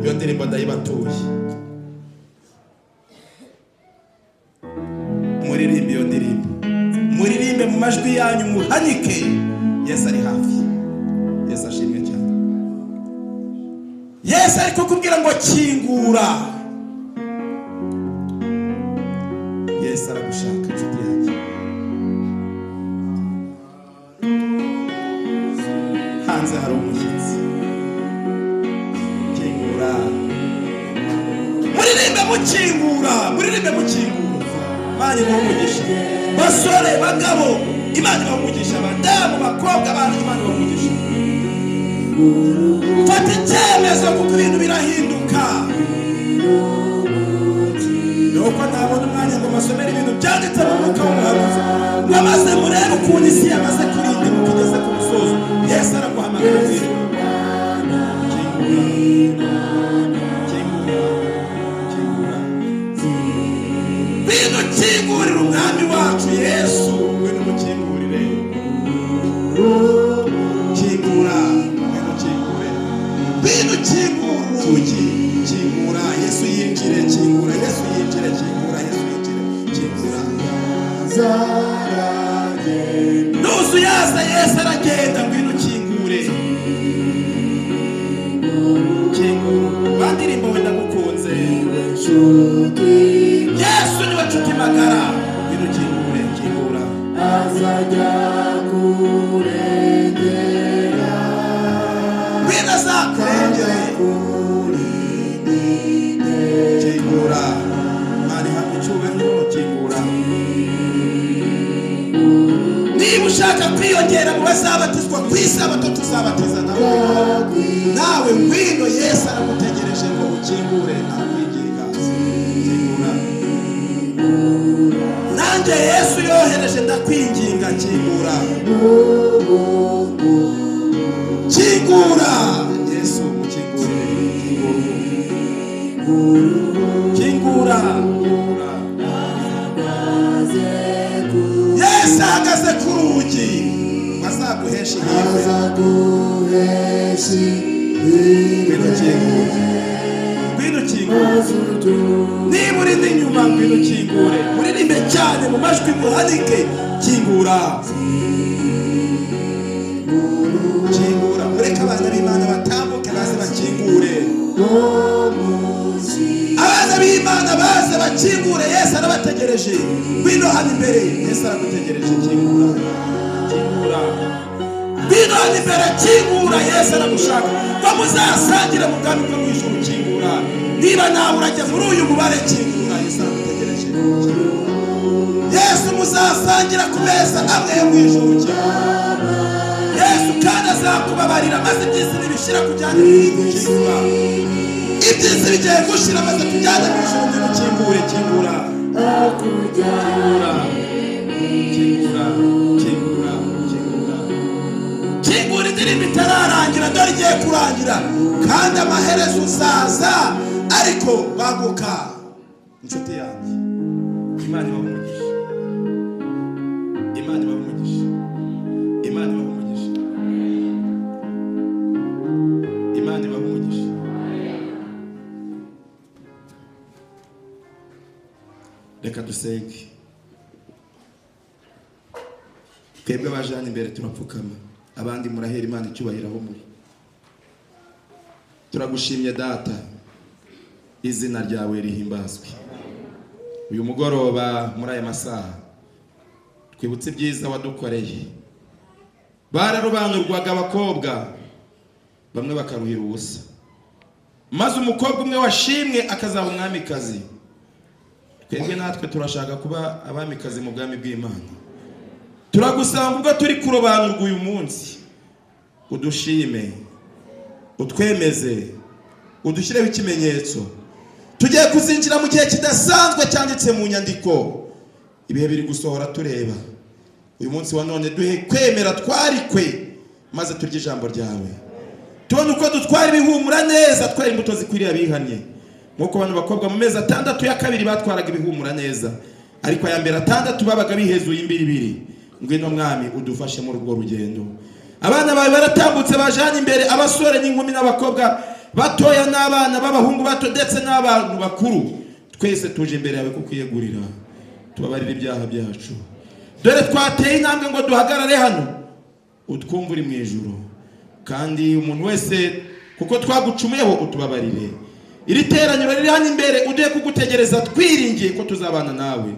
Iyo ndirimbo ndayibatuye. Muririmbe iyo ndirimbo, muririmbe mu majwi yanyu, muhanike. Yesu ari hafi. Yesu ashimwe cyane. Yesu ari kukubwira ngo kingura. Yesu aragushaka nshuti yanjye. Hanze hari umushyitsi. Kingura. Muririmbe mukingura, muririmbe mukingura. Imana ibamugisha basore bagabo, Imana ibamugisha badamu bakobwa bantu, Imana ibamugisha. Fata icyemezo kuko ibintu birahinduka. Nuko ntabona umwanya ngo masomere ibintu byanditse mu mwuka w'umuhanuzi, ngo maze murebe ukuntu isi yamaze kurinda mukigeze ku musozo. Yesu araguhamagara rero. Bino kingurira umwami wacu Yesu, bino mukingurire. Kingura, bino kingure. Bino kingura urugi, kingura, Yesu yinjire, kingura, Yesu yinjire, kingura, Yesu yinjire, kingura. Nuzu yaza Yesu aragenda, ngwino kingure. Kingura. Bandirimbo wenda gukunze. Yesu niwe nshuti magara, ngwino kingure, kingura. Azajya kurengera. Ngwino azakurengere. Kingura. Mani hamwe icyubahiro, kingura. Niba ushaka kwiyongera mu bazabatizwa ku isabato tuzabatiza nawe ngwino, Yesu aragutegereje ngo ukingure, ntakwiginga. Kingura. Nanjye Yesu yohereje ndakwinginga, kingura. Kingura. Yesu mukingurire, kingura. Yesu ahagaze ku rugi, azaguhesha ihirwe. Ngwino kingure, ngwino kingure. Niba uri n'inyuma ngwino kingure, muririmbe cyane mu majwi muhanike. Kingura, kingura. Mureke abana b'Imana batambuke baze bakingure. Abana b'Imana baze bakingure, Yesu arabategereje. Ngwino hano imbere, Yesu aragutegereje. Kingura, kingura. Ngwino hano imbere, kingura, Yesu aragushaka. Ko muzasangire mu bwami bwo mu ijuru, kingura. Niba nawe urajya muri uyu mubare, kingura, Yesu aragutegereje. Yesu muzasangira ku meza amwe yo mu ijuru, kingura. Yesu kandi azakubabarira maze iby'isi nibishira kujyana kingura. Iby'isi bigiye gushira maze tujyane mu ijuru, ngwino kingure, kingura. Kingura, kingura, kingura, kingura. Kingura, indirimbo itararangira, dore igiye kurangira, kandi amaherezo uzaza. Ariko baguka, inshuti yanjye. Imana ibamugisha, Imana ibamugisha, Imana ibamugisha, Imana ibamugisha. Reka dusenge. Twebwe abajana imbere turapfukama, abandi murahera Imana icyubahiro aho muri. Turagushimye Data, izina ryawe rihimbazwe. Uyu mugoroba muri aya masaha twibutse ibyiza wadukoreye. Bararobanurwaga abakobwa, bamwe bakaruhira ubusa, maze umukobwa umwe washimwe akazaba umwamikazi. Twebwe natwe turashaka kuba abamikazi mu bwami bw'Imana. Turagusanga ubwo turi kurobanurwa uyu munsi, udushime, utwemeze, udushyireho ikimenyetso. Tugiye kuzinjira mu gihe kidasanzwe cyanditse mu nyandiko. Ibihe biri gusohora tureba. Uyu munsi wa none duhe kwemera twarikwe, maze turye ijambo ryawe. Tubone uko dutwara ibihumura neza, twara imbuto zikwiriye abihanye. Nk'uko abantu bakobwa mu mezi 6 ya kabiri batwaraga ibihumura neza, ariko aya mbere 6 babaga bihezuye imbiribiri. Ngwino mwami udufashe muri urwo rugendo. Abana bawe baratambutse bajana imbere, abasore n'inkumi n'abakobwa batoya n'abana b'abahungu bato ndetse n'abantu bakuru. Twese tuje imbere yawe kukwiyegurira, tubabarira ibyaha byacu. Dore twateye intambwe ngo duhagarare hano, utwumvure mu ijuru. Kandi umuntu wese kuko twagucumuyeho utubabarire. Iri teraniro riri hano imbere ugiye kugutegereza, twiringiye ko tuzabana nawe.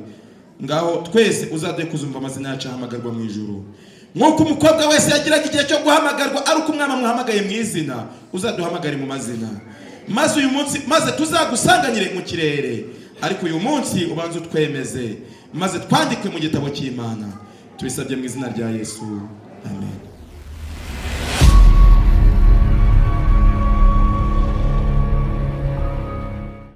Ngaho twese uzaduye kuzumva amazina yacu ahamagarwa mu ijuru. Nk'uko umukobwa wese yagiraga igihe cyo guhamagarwa ari uko umwami amuhamagaye mu izina, uzaduhamagare mu mazina. maze uyu munsi maze tuzagusanganyire mu kirere, ariko uyu munsi ubanze utwemeze maze twandikwe mu gitabo cy'Imana. Tubisabye mu izina rya Yesu, amen.